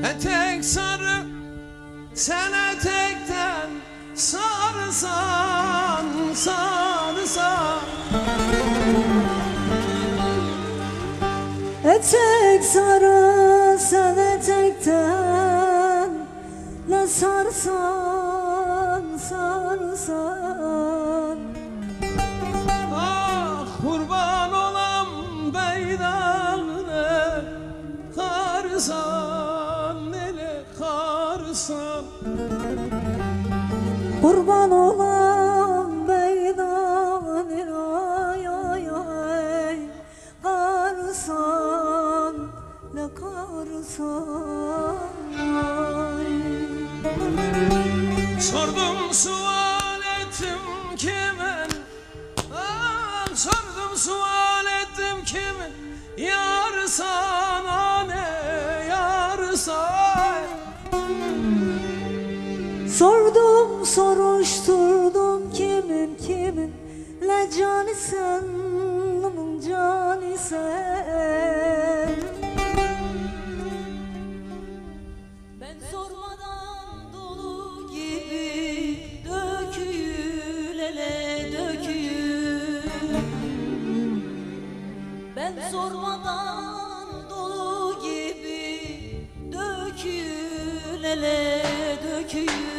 Etek sarı, sen etekten sarsan, sarsan. Etek sarı, sen etekten ne sarsan, sarsan. Ah kurban olam beydağına, karsan ele karsan. Kurban olam beydan ay ay ay, karsan ne karsan ay. Sordum sual ettim kimin, ah, sordum sual ettim kimin, yar sana ne yar sana. Sordum soruşturdum kimin kimin, le cani sen, cani sen. Ben sormadan dolu gibi döküyül ele döküyül. Ben sormadan dolu gibi döküyül ele döküyül.